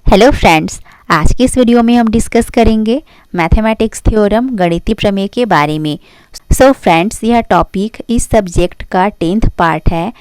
Hello friends, आज की इस वीडियो में हम डिस्कस करेंगे मैथमेटिक्स थ्योरम गणितीय प्रमेय के बारे में। सो फ्रेंड्स, यह टॉपिक इस सब्जेक्ट का 10th पार्ट है।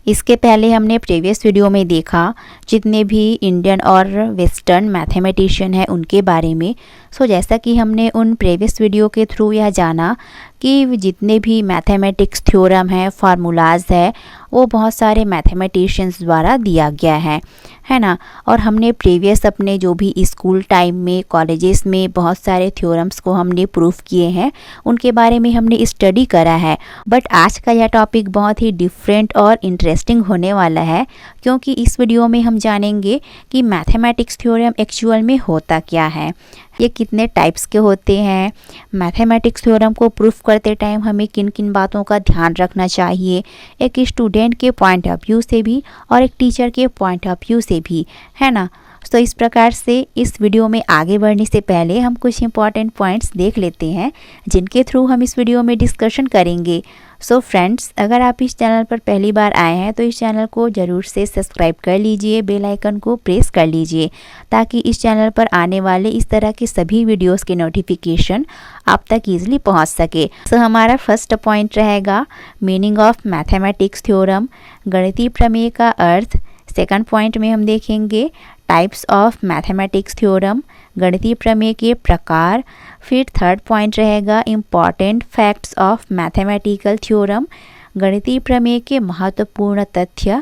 इसके पहले हमने प्रीवियस वीडियो में देखा जितने भी इंडियन और वेस्टर्न मैथमेटिशियन हैं उनके बारे में। सो जैसा कि हमने उन प्रीवियस वीडियो के थ्रू यह जाना कि जितने भी मैथमेटिक्स थ्योरम हैं, फार्मूलाज है, वो बहुत सारे मैथमेटिशियंस द्वारा दिया गया है ना। और हमने प्रीवियस अपने जो भी स्कूल टाइम में, कॉलेजेस में बहुत सारे थ्योरम्स को हमने प्रूफ किए हैं, उनके बारे में हमने स्टडी करा है। बट आज का यह टॉपिक बहुत ही डिफरेंट और इंटरेस्टिंग होने वाला है, क्योंकि इस वीडियो में हम जानेंगे कि मैथमेटिक्स थ्योरम एक्चुअल में होता क्या है, ये कितने टाइप्स के होते हैं, मैथमेटिक्स थ्योरम को प्रूफ करते टाइम हमें किन किन बातों का ध्यान रखना चाहिए, एक स्टूडेंट के पॉइंट ऑफ व्यू से भी और एक टीचर के पॉइंट ऑफ व्यू से भी, है ना। तो इस प्रकार से इस वीडियो में आगे बढ़ने से पहले हम कुछ इंपॉर्टेंट पॉइंट्स देख लेते हैं जिनके थ्रू हम इस वीडियो में डिस्कशन करेंगे। सो फ्रेंड्स, अगर आप इस चैनल पर पहली बार आए हैं तो इस चैनल को ज़रूर से सब्सक्राइब कर लीजिए, बेल आइकन को प्रेस कर लीजिए ताकि इस चैनल पर आने वाले इस तरह के सभी वीडियोस के नोटिफिकेशन आप तक ईजिली पहुंच सके। सो हमारा फर्स्ट पॉइंट रहेगा मीनिंग ऑफ मैथमेटिक्स थ्योरम, गणितीय प्रमेय का अर्थ। सेकंड पॉइंट में हम देखेंगे टाइप्स ऑफ मैथमेटिक्स थ्योरम, गणितीय प्रमेय के प्रकार। फिर थर्ड पॉइंट रहेगा important facts of mathematical theorem, गणितीय प्रमेय के महत्वपूर्ण तथ्य।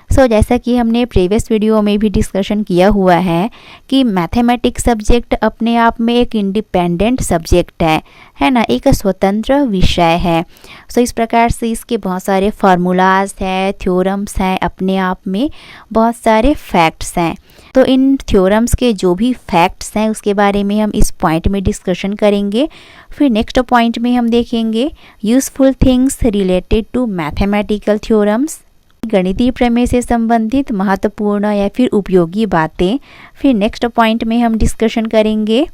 सो जैसा कि हमने प्रीवियस वीडियो में भी डिस्कशन किया हुआ है कि मैथमेटिक्स सब्जेक्ट अपने आप में एक इंडिपेंडेंट सब्जेक्ट है ना, एक स्वतंत्र विषय है। सो इस प्रकार से इसके बहुत सारे फार्मूलाज हैं, थ्योरम्स हैं, अपने आप में बहुत सारे फैक्ट्स हैं। तो इन थ्योरम्स के जो भी फैक्ट्स हैं उसके बारे में हम इस पॉइंट में डिस्कशन करेंगे। फिर नेक्स्ट पॉइंट में हम देखेंगे useful things related to mathematical theorems, गणितीय प्रमेय से संबंधित महत्वपूर्ण या फिर उपयोगी बातें। फिर नेक्स्ट पॉइंट में हम डिस्कशन करेंगे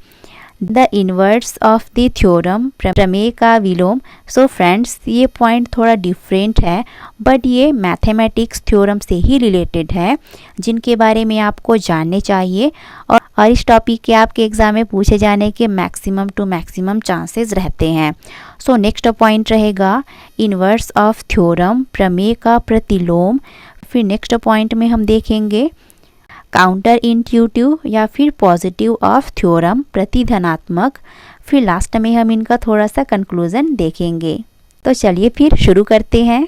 the inverse of the theorem, प्रमेय का विलोम। सो फ्रेंड्स, ये पॉइंट थोड़ा डिफरेंट है बट ये मैथमेटिक्स थ्योरम से ही रिलेटेड है जिनके बारे में आपको जानने चाहिए और इस टॉपिक के आपके एग्ज़ाम में पूछे जाने के मैक्सिमम टू मैक्सिमम चांसेस रहते हैं। सो नेक्स्ट पॉइंट रहेगा इनवर्स ऑफ थ्योरम, प्रमेय का प्रतिलोम। फिर नेक्स्ट पॉइंट में हम देखेंगे काउंटर इंट्यूटिव या फिर पॉजिटिव ऑफ थ्योरम, प्रतिधनात्मक। फिर लास्ट में हम इनका थोड़ा सा कंक्लूजन देखेंगे। तो चलिए फिर शुरू करते हैं।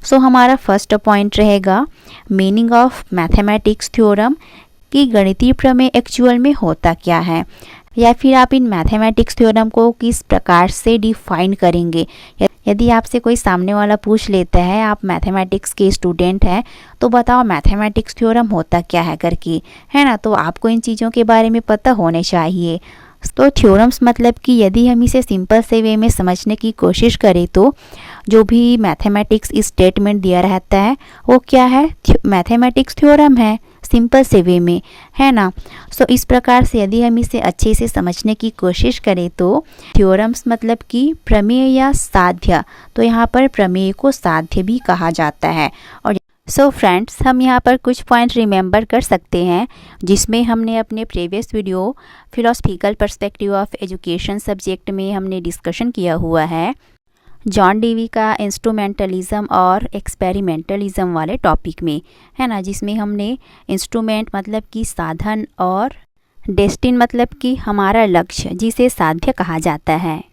सो हमारा फर्स्ट पॉइंट रहेगा मीनिंग ऑफ मैथमेटिक्स थ्योरम, कि गणितीय प्रमेय एक्चुअल में होता क्या है, या फिर आप इन मैथमेटिक्स थ्योरम को किस प्रकार से डिफाइन करेंगे। यदि आपसे कोई सामने वाला पूछ लेता है, आप मैथमेटिक्स के स्टूडेंट हैं, तो बताओ मैथमेटिक्स थ्योरम होता क्या है करके, है ना। तो आपको इन चीज़ों के बारे में पता होने चाहिए। तो थ्योरम्स मतलब कि यदि हम इसे सिंपल से वे में समझने की कोशिश करें तो जो भी मैथमेटिक्स स्टेटमेंट दिया रहता है वो क्या है, मैथमेटिक्स थ्योरम है, सिंपल से वे में, है ना। सो इस प्रकार से यदि हम इसे अच्छे से समझने की कोशिश करें तो थ्योरम्स मतलब कि प्रमेय या साध्य, तो यहाँ पर प्रमेय को साध्य भी कहा जाता है। और सो फ्रेंड्स, हम यहाँ पर कुछ पॉइंट रिमेंबर कर सकते हैं जिसमें हमने अपने previous video philosophical perspective of education subject में हमने डिस्कशन किया हुआ है जॉन डेवी का इंस्ट्रूमेंटलिज्म और एक्सपेरिमेंटलिज्म वाले टॉपिक में, है ना, जिसमें हमने इंस्ट्रूमेंट मतलब कि साधन और डेस्टिन मतलब कि हमारा लक्ष्य, जिसे साध्य कहा जाता है।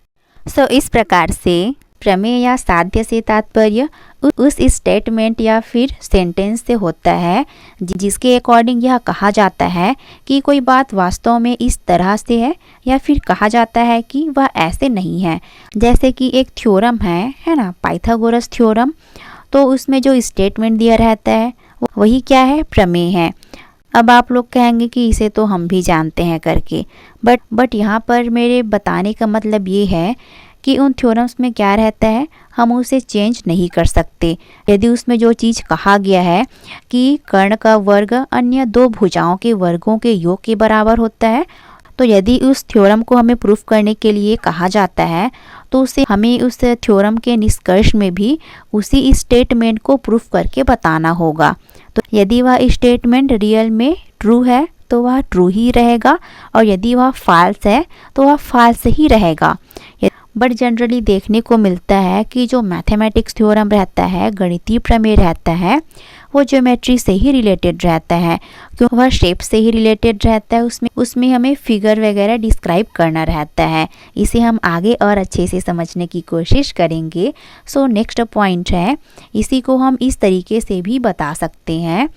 सो इस प्रकार से प्रमेय या साध्य से तात्पर्य उस स्टेटमेंट या फिर सेंटेंस से होता है जिसके अकॉर्डिंग यह कहा जाता है कि कोई बात वास्तव में इस तरह से है, या फिर कहा जाता है कि वह ऐसे नहीं है। जैसे कि एक थ्योरम है ना, पाइथागोरस थ्योरम, तो उसमें जो स्टेटमेंट दिया रहता है वही क्या है, प्रमेय है। अब आप लोग कहेंगे कि इसे तो हम भी जानते हैं करके, बट यहाँ पर मेरे बताने का मतलब ये है कि उन थ्योरम्स में क्या रहता है, हम उसे चेंज नहीं कर सकते। यदि उसमें जो चीज़ कहा गया है कि कर्ण का वर्ग अन्य दो भुजाओं के वर्गों के योग के बराबर होता है, तो यदि उस थ्योरम को हमें प्रूफ करने के लिए कहा जाता है तो उसे हमें उस थ्योरम के निष्कर्ष में भी उसी स्टेटमेंट को प्रूफ करके बताना होगा। तो यदि वह स्टेटमेंट रियल में ट्रू है तो वह ट्रू ही रहेगा और यदि वह फॉल्स है तो वह फॉल्स ही रहेगा। बट जनरली देखने को मिलता है कि जो मैथमेटिक्स थ्योरम रहता है, गणितीय प्रमेय रहता है, वो ज्योमेट्री से ही रिलेटेड रहता है, क्योंकि वह शेप से ही रिलेटेड रहता है। उसमें हमें फिगर वगैरह डिस्क्राइब करना रहता है। इसे हम आगे और अच्छे से समझने की कोशिश करेंगे। सो नेक्स्ट पॉइंट है, इसी को हम इस तरीके से भी बता सकते हैं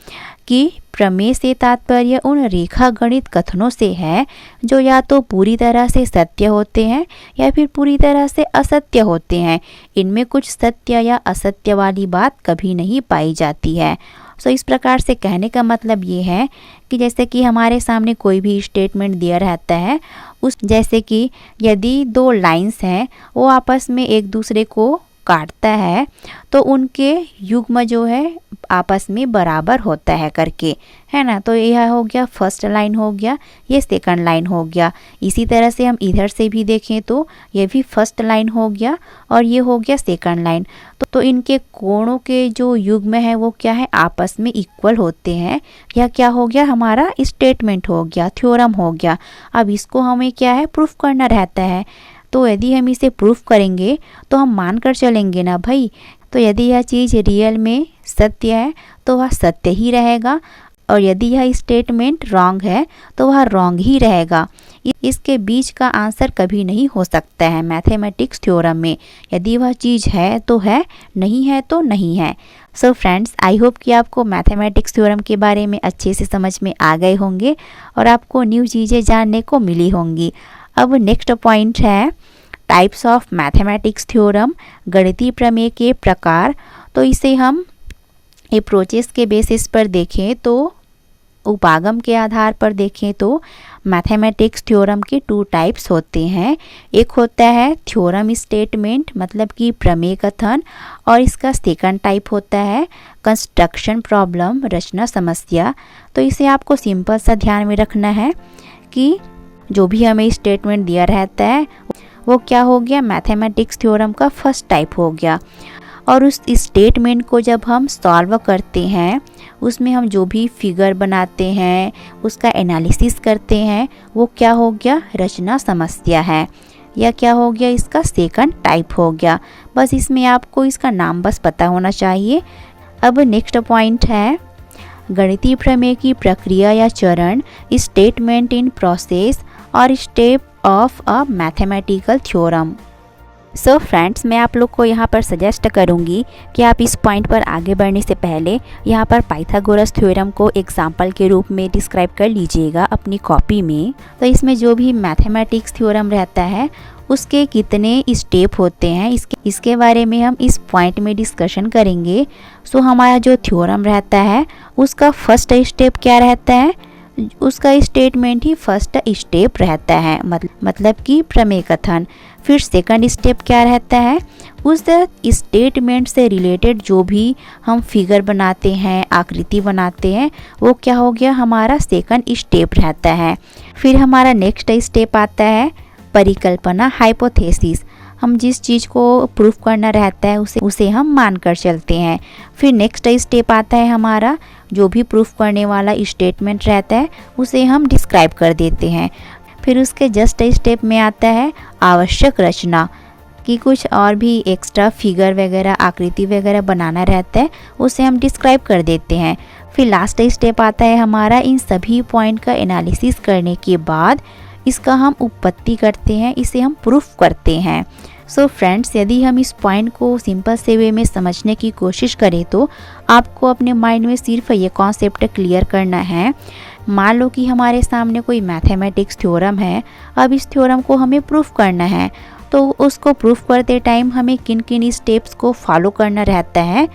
कि प्रमेय से तात्पर्य उन रेखा गणित कथनों से है जो या तो पूरी तरह से सत्य होते हैं या फिर पूरी तरह से असत्य होते हैं। इनमें कुछ सत्य या असत्य वाली बात कभी नहीं पाई जाती है। सो इस प्रकार से कहने का मतलब ये है कि जैसे कि हमारे सामने कोई भी स्टेटमेंट दिया रहता है, जैसे कि यदि दो लाइंस हैं वो आपस में एक दूसरे को काटता है तो उनके युग्म जो है आपस में बराबर होता है करके, है ना। तो यह हो गया फर्स्ट लाइन हो गया, ये सेकंड लाइन हो गया। इसी तरह से हम इधर से भी देखें तो ये भी फर्स्ट लाइन हो गया और ये हो गया सेकंड लाइन। तो इनके कोणों के जो युग्म है वो क्या है, आपस में इक्वल होते हैं। यह क्या हो गया, हमारा स्टेटमेंट हो गया, थ्योरम हो गया। अब इसको हमें क्या है, प्रूफ करना रहता है। तो यदि हम इसे प्रूफ करेंगे तो हम मान कर चलेंगे ना भाई। तो यदि यह चीज़ रियल में सत्य है तो वह सत्य ही रहेगा और यदि यह स्टेटमेंट रॉन्ग है तो वह रॉन्ग ही रहेगा। इसके बीच का आंसर कभी नहीं हो सकता है मैथमेटिक्स थ्योरम में। यदि वह चीज़ है तो है, नहीं है तो नहीं है। सो फ्रेंड्स, आई होप कि आपको मैथमेटिक्स थ्योरम के बारे में अच्छे से समझ में आ गए होंगे और आपको न्यू चीज़ें जानने को मिली होंगी। अब नेक्स्ट पॉइंट है टाइप्स ऑफ मैथमेटिक्स थ्योरम, गणितीय प्रमेय के प्रकार। तो इसे हम अप्रोचेस के बेसिस पर देखें तो उपागम के आधार पर देखें तो मैथमेटिक्स थ्योरम के 2 टाइप्स होते हैं। एक होता है थ्योरम स्टेटमेंट, मतलब कि प्रमेय कथन, और इसका सेकंड टाइप होता है कंस्ट्रक्शन प्रॉब्लम, रचना समस्या। तो इसे आपको सिंपल सा ध्यान में रखना है कि जो भी हमें स्टेटमेंट दिया रहता है वो क्या हो गया, मैथमेटिक्स थ्योरम का फर्स्ट टाइप हो गया। और उस स्टेटमेंट को जब हम सॉल्व करते हैं, उसमें हम जो भी फिगर बनाते हैं, उसका एनालिसिस करते हैं, वो क्या हो गया, रचना समस्या है। या क्या हो गया, इसका सेकंड टाइप हो गया। बस इसमें आपको इसका नाम बस पता होना चाहिए। अब नेक्स्ट पॉइंट है गणितीय प्रमेय की प्रक्रिया या चरण, स्टेटमेंट इन प्रोसेस और step of a mathematical theorem. So friends, मैं आप लोग को यहाँ पर सजेस्ट करूँगी कि आप इस पॉइंट पर आगे बढ़ने से पहले यहाँ पर पाइथागोरस थ्योरम को एग्जाम्पल के रूप में डिस्क्राइब कर लीजिएगा अपनी कॉपी में। तो इसमें जो भी मैथमेटिक्स थ्योरम रहता है उसके कितने स्टेप होते हैं इसके बारे में हम इस पॉइंट में डिस्कशन करेंगे। सो हमारा जो थ्योरम रहता है उसका फर्स्ट स्टेप क्या रहता है, उसका स्टेटमेंट ही फर्स्ट स्टेप रहता है, मतलब कि प्रमेय कथन। फिर सेकंड स्टेप क्या रहता है, उस स्टेटमेंट से रिलेटेड जो भी हम फिगर बनाते हैं, आकृति बनाते हैं, वो क्या हो गया, हमारा सेकंड स्टेप रहता है। फिर हमारा नेक्स्ट स्टेप आता है परिकल्पना, हाइपोथेसिस। हम जिस चीज़ को प्रूफ करना रहता है उसे हम मान कर चलते हैं। फिर नेक्स्ट स्टेप आता है हमारा जो भी प्रूफ करने वाला स्टेटमेंट रहता है उसे हम डिस्क्राइब कर देते हैं। फिर उसके जस्ट स्टेप में आता है आवश्यक रचना, कि कुछ और भी एक्स्ट्रा फिगर वगैरह, आकृति वगैरह बनाना रहता है, उसे हम डिस्क्राइब कर देते हैं। फिर लास्ट स्टेप आता है हमारा इन सभी पॉइंट का एनालिसिस करने के बाद इसका हम उत्पत्ति करते हैं, इसे हम प्रूफ करते हैं। सो फ्रेंड्स, यदि हम इस पॉइंट को सिंपल से वे में समझने की कोशिश करें तो आपको अपने माइंड में सिर्फ ये कॉन्सेप्ट क्लियर करना है। मान लो कि हमारे सामने कोई मैथमेटिक्स थ्योरम है, अब इस थ्योरम को हमें प्रूफ करना है, तो उसको प्रूफ करते टाइम हमें किन किन स्टेप्स को फॉलो करना रहता है,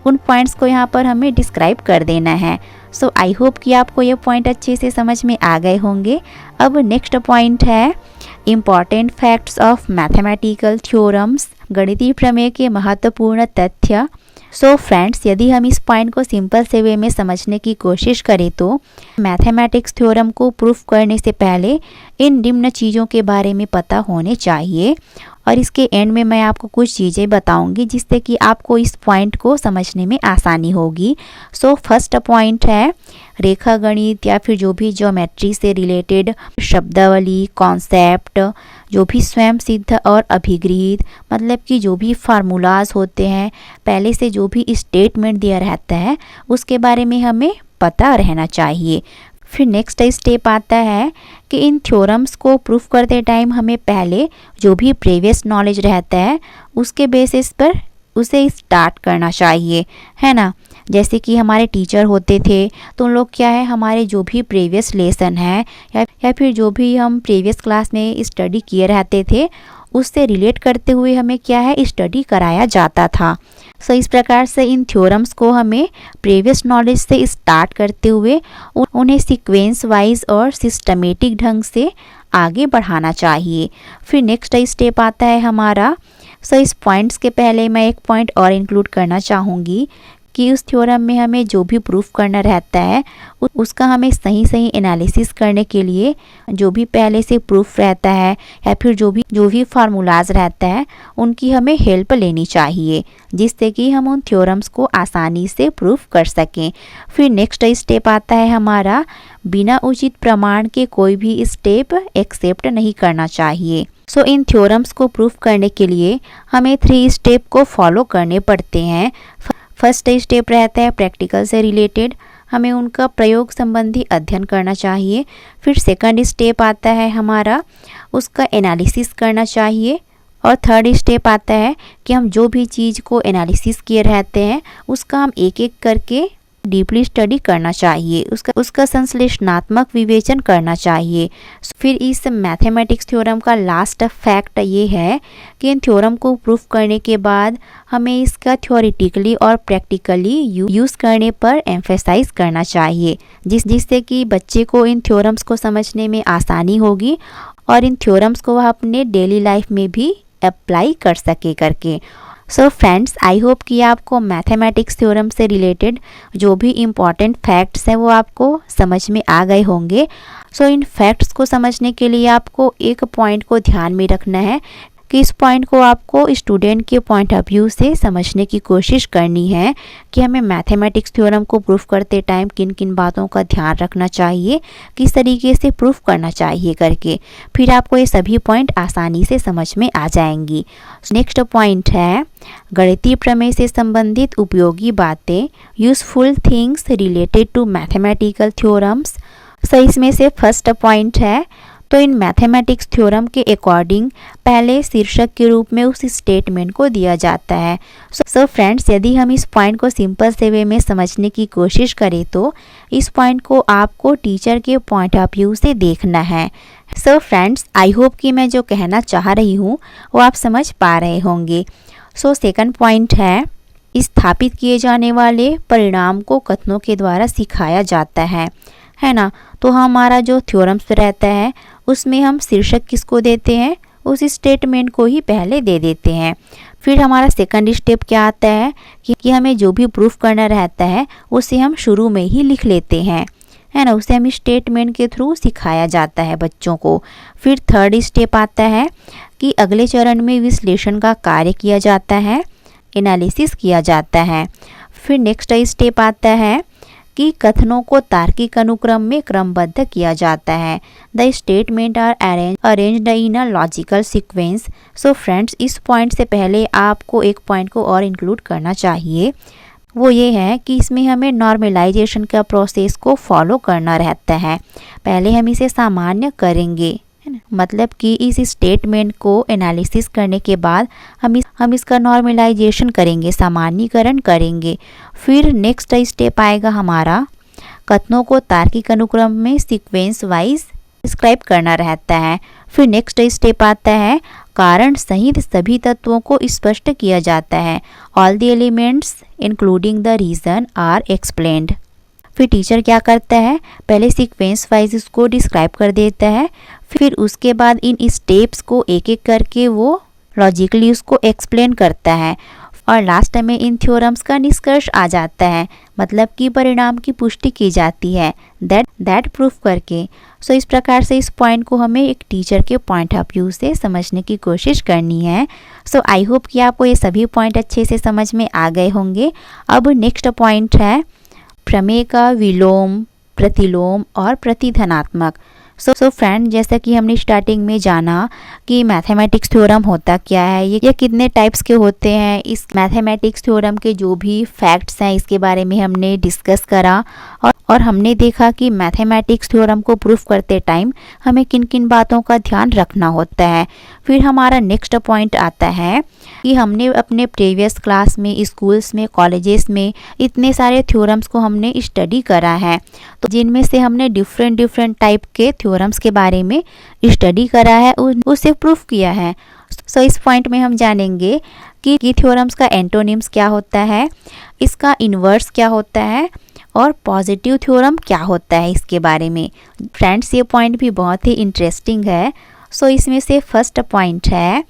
उन पॉइंट्स को यहाँ पर हमें डिस्क्राइब कर देना है। सो आई होप कि आपको ये पॉइंट अच्छे से समझ में आ गए होंगे। अब नेक्स्ट पॉइंट है important facts of mathematical theorems, गणितीय प्रमेय के महत्वपूर्ण तथ्य। सो फ्रेंड्स, यदि हम इस पॉइंट को सिंपल से वे में समझने की कोशिश करें तो मैथमेटिक्स थ्योरम को प्रूफ करने से पहले इन निम्न चीज़ों के बारे में पता होने चाहिए, और इसके एंड में मैं आपको कुछ चीज़ें बताऊंगी जिससे कि आपको इस पॉइंट को समझने में आसानी होगी। सो फर्स्ट पॉइंट है रेखा गणित या फिर जो भी ज्योमेट्री से रिलेटेड शब्दावली, कॉन्सेप्ट, जो भी स्वयं सिद्ध और अभिगृहित, मतलब कि जो भी फार्मूलाज होते हैं, पहले से जो भी स्टेटमेंट दिया रहता है उसके बारे में हमें पता रहना चाहिए। फिर नेक्स्ट स्टेप आता है कि इन थ्योरम्स को प्रूफ करते टाइम हमें पहले जो भी प्रीवियस नॉलेज रहता है उसके बेसिस पर उसे स्टार्ट करना चाहिए, है ना। जैसे कि हमारे टीचर होते थे तो उन लोग क्या है, हमारे जो भी प्रीवियस लेसन है या फिर जो भी हम प्रीवियस क्लास में स्टडी किए रहते थे उससे रिलेट करते हुए हमें क्या है स्टडी कराया जाता था। सो इस प्रकार से इन थ्योरम्स को हमें प्रीवियस नॉलेज से स्टार्ट करते हुए उन्हें सीक्वेंस वाइज और सिस्टमेटिक ढंग से आगे बढ़ाना चाहिए। फिर नेक्स्ट स्टेप आता है हमारा, सो इस पॉइंट्स के पहले मैं एक पॉइंट और इंक्लूड करना चाहूँगी कि उस थ्योरम में हमें जो भी प्रूफ करना रहता है उसका हमें सही एनालिसिस करने के लिए जो भी पहले से प्रूफ रहता है या फिर जो भी फार्मूलाज रहता है उनकी हमें हेल्प लेनी चाहिए, जिससे कि हम उन थ्योरम्स को आसानी से प्रूफ कर सकें। फिर नेक्स्ट स्टेप आता है हमारा, बिना उचित प्रमाण के कोई भी स्टेप एक्सेप्ट नहीं करना चाहिए। सो इन थ्योरम्स को प्रूफ करने के लिए हमें 3 स्टेप को फॉलो करने पड़ते हैं। फर्स्ट स्टेप रहता है प्रैक्टिकल से रिलेटेड, हमें उनका प्रयोग संबंधी अध्ययन करना चाहिए। फिर सेकंड स्टेप आता है हमारा उसका एनालिसिस करना चाहिए, और थर्ड स्टेप आता है कि हम जो भी चीज़ को एनालिसिस किए रहते हैं उसका हम एक एक करके डीपली स्टडी करना चाहिए, उसका संश्लेषणात्मक विवेचन करना चाहिए। फिर इस मैथमेटिक्स थ्योरम का लास्ट फैक्ट ये है कि इन थ्योरम को प्रूफ करने के बाद हमें इसका थ्योरेटिकली और प्रैक्टिकली यूज़ करने पर एम्फेसाइज करना चाहिए, जिससे कि बच्चे को इन थ्योरम्स को समझने में आसानी होगी और इन थ्योरम्स को वह अपने डेली लाइफ में भी अप्लाई कर सके करके। सो फ्रेंड्स, आई होप कि आपको मैथमेटिक्स थ्योरम से रिलेटेड जो भी इम्पॉर्टेंट फैक्ट्स हैं वो आपको समझ में आ गए होंगे। सो इन फैक्ट्स को समझने के लिए आपको एक पॉइंट को ध्यान में रखना है कि इस पॉइंट को आपको स्टूडेंट के पॉइंट ऑफ व्यू से समझने की कोशिश करनी है कि हमें मैथमेटिक्स थ्योरम को प्रूफ करते टाइम किन किन बातों का ध्यान रखना चाहिए, किस तरीके से प्रूफ करना चाहिए करके। फिर आपको ये सभी पॉइंट आसानी से समझ में आ जाएंगी। नेक्स्ट पॉइंट है गणितीय प्रमेय से संबंधित उपयोगी बातें, useful things related to mathematical theorems. So इसमें से फर्स्ट पॉइंट है, तो इन मैथमेटिक्स थ्योरम के अकॉर्डिंग पहले शीर्षक के रूप में उस स्टेटमेंट को दिया जाता है। सो फ्रेंड्स, यदि हम इस पॉइंट को सिंपल से वे में समझने की कोशिश करें तो इस पॉइंट को आपको टीचर के पॉइंट ऑफ व्यू से देखना है। सो फ्रेंड्स, आई होप कि मैं जो कहना चाह रही हूँ वो आप समझ पा रहे होंगे। सो सेकंड पॉइंट है, स्थापित किए जाने वाले परिणाम को कथनों के द्वारा सिखाया जाता है ना। तो हमारा जो थ्योरम्स रहता है उसमें हम शीर्षक किसको देते हैं, उस स्टेटमेंट को ही पहले दे देते हैं। फिर हमारा सेकंड स्टेप क्या आता है कि हमें जो भी प्रूफ करना रहता है उसे हम शुरू में ही लिख लेते हैं, है ना। उसे हम स्टेटमेंट के थ्रू सिखाया जाता है बच्चों को। फिर थर्ड स्टेप आता है कि अगले चरण में विश्लेषण का कार्य किया जाता है, एनालिसिस किया जाता है। फिर नेक्स्ट स्टेप आता है कि कथनों को तार्किक अनुक्रम में क्रमबद्ध किया जाता है। The statement are arranged in a logical sequence. So friends, इस पॉइंट से पहले आपको एक पॉइंट को और इंक्लूड करना चाहिए, वो ये है कि इसमें हमें नॉर्मलाइजेशन का प्रोसेस को फॉलो करना रहता है। पहले हम इसे सामान्य करेंगे, मतलब कि इस स्टेटमेंट को एनालिसिस करने के बाद हम इसका नॉर्मलाइजेशन करेंगे, सामान्यीकरण करेंगे। फिर नेक्स्ट स्टेप आएगा हमारा कथनों को तार्किक अनुक्रम में सीक्वेंस वाइज डिस्क्राइब करना रहता है। फिर नेक्स्ट स्टेप आता है कारण सहित सभी तत्वों को स्पष्ट किया जाता है। All the elements including the reason are explained. फिर टीचर क्या करता है, पहले सीक्वेंस वाइज इसको डिस्क्राइब कर देता है, फिर उसके बाद इन स्टेप्स को एक एक करके वो लॉजिकली उसको एक्सप्लेन करता है। और लास्ट में इन थ्योरम्स का निष्कर्ष आ जाता है, मतलब कि परिणाम की पुष्टि की जाती है दैट प्रूफ करके। सो इस प्रकार से इस पॉइंट को हमें एक टीचर के पॉइंट ऑफ व्यू से समझने की कोशिश करनी है। सो आई होप कि आपको ये सभी पॉइंट अच्छे से समझ में आ गए होंगे। अब नेक्स्ट पॉइंट है प्रमेय का विलोम, प्रतिलोम और प्रतिधनात्मक। सो फ्रेंड, जैसा कि हमने स्टार्टिंग में जाना कि मैथमेटिक्स थ्योरम होता क्या है, ये कितने टाइप्स के होते हैं, इस मैथमेटिक्स थ्योरम के जो भी फैक्ट्स हैं इसके बारे में हमने डिस्कस करा और हमने देखा कि मैथमेटिक्स थ्योरम को प्रूफ करते टाइम हमें किन किन बातों का ध्यान रखना होता है। फिर हमारा नेक्स्ट पॉइंट आता है कि हमने अपने प्रीवियस क्लास में, स्कूल्स में, कॉलेजेस में इतने सारे थ्योरम्स को हमने स्टडी करा है, तो जिनमें से हमने डिफरेंट टाइप के थ्योरम्स के बारे में स्टडी करा है, उसे प्रूफ किया है। सो इस पॉइंट में हम जानेंगे कि थ्योरम्स का एंटोनिम्स क्या होता है, इसका इन्वर्स क्या होता है और पॉजिटिव थ्योरम क्या होता है इसके बारे में। फ्रेंड्स, ये पॉइंट भी बहुत ही इंटरेस्टिंग है। सो इसमें से फर्स्ट पॉइंट है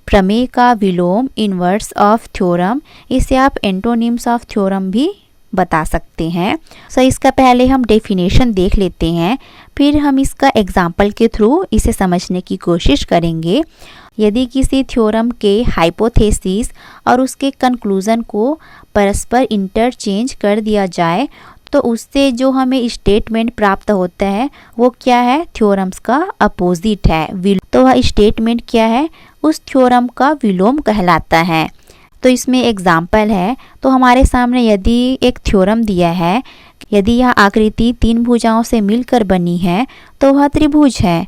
प्रमेय का विलोम, इन्वर्स ऑफ थ्योरम। इसे आप एंटोनिम्स ऑफ थ्योरम भी बता सकते हैं। सो इसका पहले हम डेफिनेशन देख लेते हैं, फिर हम इसका एग्जाम्पल के थ्रू इसे समझने की कोशिश करेंगे। यदि किसी थ्योरम के हाइपोथेसिस और उसके कंक्लूजन को परस्पर इंटरचेंज कर दिया जाए तो उससे जो हमें स्टेटमेंट प्राप्त होता है वो क्या है, थ्योरम्स का अपोजिट है। तो वह स्टेटमेंट क्या है, उस थ्योरम का विलोम कहलाता है। तो इसमें एग्जाम्पल है, तो हमारे सामने यदि एक थ्योरम दिया है, यदि यह आकृति 3 भुजाओं से मिलकर बनी है तो वह त्रिभुज है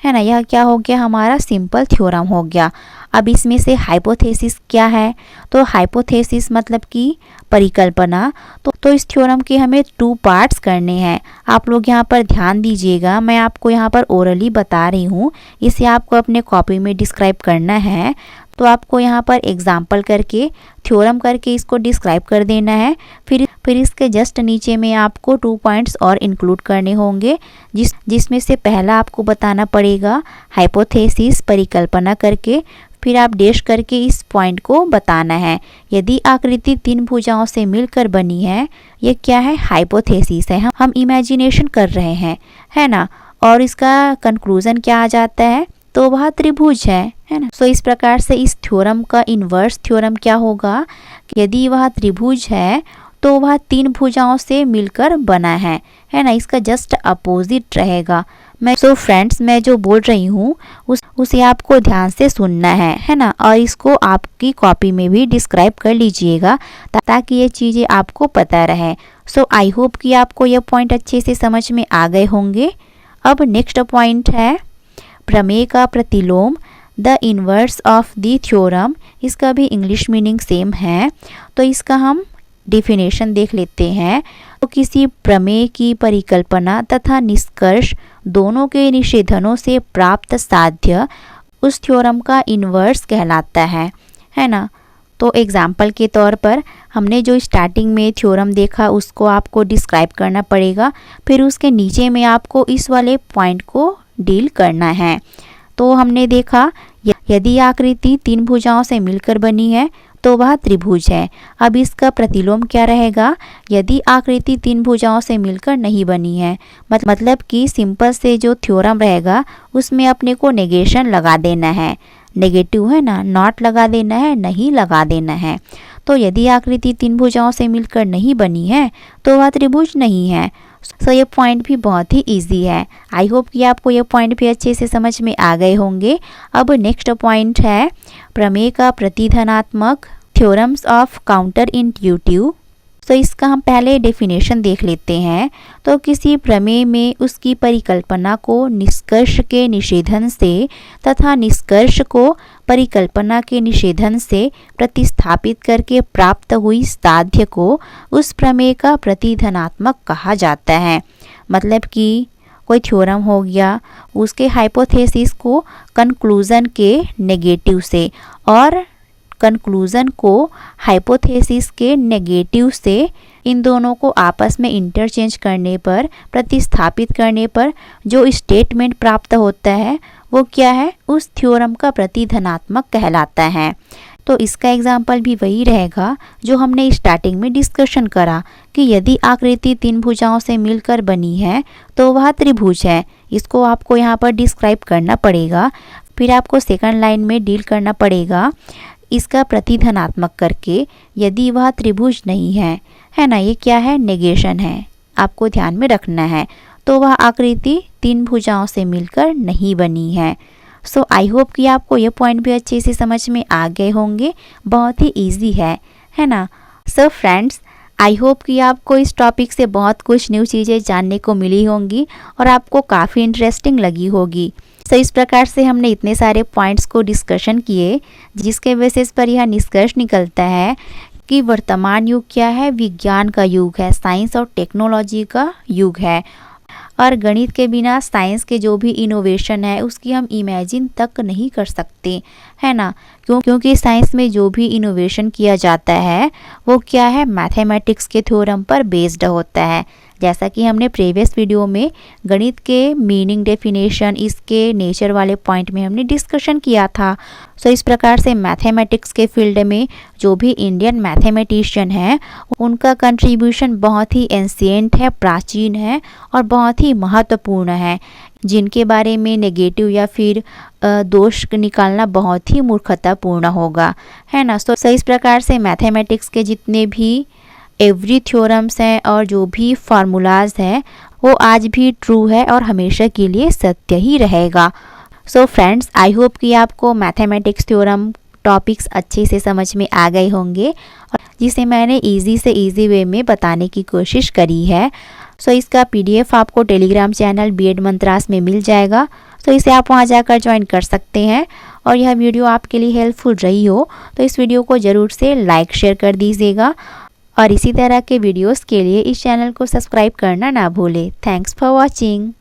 ना। यह क्या हो गया, हमारा सिंपल थ्योरम हो गया। अब इसमें से हाइपोथेसिस क्या है, तो हाइपोथेसिस मतलब कि परिकल्पना। तो इस थ्योरम के हमें 2 पार्ट्स करने हैं। आप लोग यहाँ पर ध्यान दीजिएगा, मैं आपको यहाँ पर ओरली बता रही हूँ, इसे आपको अपने कॉपी में डिस्क्राइब करना है। तो आपको यहाँ पर एग्जाम्पल करके, थ्योरम करके इसको डिस्क्राइब कर देना है। फिर इसके जस्ट नीचे में आपको 2 पॉइंट्स और इंक्लूड करने होंगे, जिसमें से पहला आपको बताना पड़ेगा हाइपोथेसिस, परिकल्पना करके, फिर आप डैश करके इस पॉइंट को बताना है। यदि आकृति 3 भुजाओं से मिलकर बनी है, ये क्या है, हाइपोथेसिस है, हम इमेजिनेशन कर रहे हैं, है ना। और इसका कंक्लूजन क्या आ जाता है, तो वह त्रिभुज है ना। सो इस प्रकार से इस थ्योरम का इन्वर्स थ्योरम क्या होगा, यदि वह त्रिभुज है तो वह 3 भुजाओं से मिलकर बना है ना। इसका जस्ट अपोजिट रहेगा। सो फ्रेंड्स, मैं जो बोल रही हूँ उसे आपको ध्यान से सुनना है ना, और इसको आपकी कॉपी में भी डिस्क्राइब कर लीजिएगा ताकि ये चीज़ें आपको पता रहे। सो आई होप कि आपको ये पॉइंट अच्छे से समझ में आ गए होंगे। अब नेक्स्ट पॉइंट है प्रमेय का प्रतिलोम, the inverse of the theorem. इसका भी इंग्लिश मीनिंग सेम है, तो इसका हम डेफिनेशन देख लेते हैं। तो किसी प्रमेय की परिकल्पना तथा निष्कर्ष दोनों के निषेधनों से प्राप्त साध्य उस थ्योरम का इन्वर्स कहलाता है ना। तो एग्जाम्पल के तौर पर हमने जो स्टार्टिंग में थ्योरम देखा उसको आपको डिस्क्राइब करना पड़ेगा, फिर उसके नीचे में आपको इस वाले पॉइंट को डील करना है। तो हमने देखा यदि आकृति 3 भुजाओं से मिलकर बनी है तो वह त्रिभुज है। अब इसका प्रतिलोम क्या रहेगा, यदि आकृति 3 भुजाओं से मिलकर नहीं बनी है, मतलब कि सिंपल से जो थ्योरम रहेगा उसमें अपने को नेगेशन लगा देना है, नेगेटिव है ना, नॉट लगा देना है, नहीं लगा देना है। तो यदि आकृति 3 भुजाओं से मिलकर नहीं बनी है तो वह त्रिभुज नहीं है। सो ये पॉइंट भी बहुत ही इजी है। आई होप कि आपको ये पॉइंट भी अच्छे से समझ में आ गए होंगे। अब नेक्स्ट पॉइंट है प्रमेय का प्रतिधनात्मक, थ्योरम्स ऑफ काउंटर इंट्यूटिव। तो इसका हम पहले डेफिनेशन देख लेते हैं। तो किसी प्रमेय में उसकी परिकल्पना को निष्कर्ष के निषेधन से तथा निष्कर्ष को परिकल्पना के निषेधन से प्रतिस्थापित करके प्राप्त हुई साध्य को उस प्रमेय का प्रतिधनात्मक कहा जाता है। मतलब कि कोई थ्योरम हो गया, उसके हाइपोथेसिस को कंक्लूजन के नेगेटिव से और कंक्लूजन को हाइपोथेसिस के नेगेटिव से, इन दोनों को आपस में इंटरचेंज करने पर, प्रतिस्थापित करने पर जो स्टेटमेंट प्राप्त होता है वो क्या है, उस थ्योरम का प्रतिधनात्मक कहलाता है। तो इसका एग्जाम्पल भी वही रहेगा जो हमने स्टार्टिंग में डिस्कशन करा कि यदि आकृति 3 भुजाओं से मिलकर बनी है तो वह त्रिभुज है। इसको आपको यहाँ पर डिस्क्राइब करना पड़ेगा। फिर आपको सेकंड लाइन में डील करना पड़ेगा इसका प्रतिधनात्मक करके, यदि वह त्रिभुज नहीं है ना, ये क्या है, नेगेशन है, आपको ध्यान में रखना है। तो वह आकृति 3 भुजाओं से मिलकर नहीं बनी है। सो आई होप कि आपको ये पॉइंट भी अच्छे से समझ में आ गए होंगे। बहुत ही इजी है ना। सो फ्रेंड्स, आई होप कि आपको इस टॉपिक से बहुत कुछ न्यू चीज़ें जानने को मिली होंगी और आपको काफ़ी इंटरेस्टिंग लगी होगी। सो इस प्रकार से हमने इतने सारे पॉइंट्स को डिस्कशन किए जिसके बेसिस पर यह निष्कर्ष निकलता है कि वर्तमान युग क्या है, विज्ञान का युग है, साइंस और टेक्नोलॉजी का युग है। और गणित के बिना साइंस के जो भी इनोवेशन है उसकी हम इमेजिन तक नहीं कर सकते, है ना। क्योंकि साइंस में जो भी इनोवेशन किया जाता है वो क्या है, मैथमेटिक्स के थ्योरम पर बेस्ड होता है। जैसा कि हमने प्रीवियस वीडियो में गणित के मीनिंग, डेफिनेशन, इसके नेचर वाले पॉइंट में हमने डिस्कशन किया था। सो इस प्रकार से मैथमेटिक्स के फील्ड में जो भी इंडियन मैथमेटिशियन हैं उनका कंट्रीब्यूशन बहुत ही एंशिएंट है, प्राचीन है और बहुत ही महत्वपूर्ण है, जिनके बारे में नेगेटिव या फिर दोष निकालना बहुत ही मूर्खतापूर्ण होगा, है ना। सो इस प्रकार से मैथमेटिक्स के जितने भी एवरी थ्योरम्स हैं और जो भी फार्मूलाज हैं वो आज भी ट्रू है और हमेशा के लिए सत्य ही रहेगा। सो फ्रेंड्स, आई होप कि आपको मैथमेटिक्स थ्योरम टॉपिक्स अच्छे से समझ में आ गए होंगे जिसे मैंने इजी से इजी वे में बताने की कोशिश करी है। सो इसका PDF आपको टेलीग्राम चैनल B.Ed मंत्रास में मिल जाएगा। तो इसे आप वहां जाकर ज्वाइन कर सकते हैं। और यह वीडियो आपके लिए हेल्पफुल रही हो तो इस वीडियो को ज़रूर से लाइक शेयर कर दीजिएगा और इसी तरह के वीडियोस के लिए इस चैनल को सब्सक्राइब करना ना भूलें। Thanks for watching.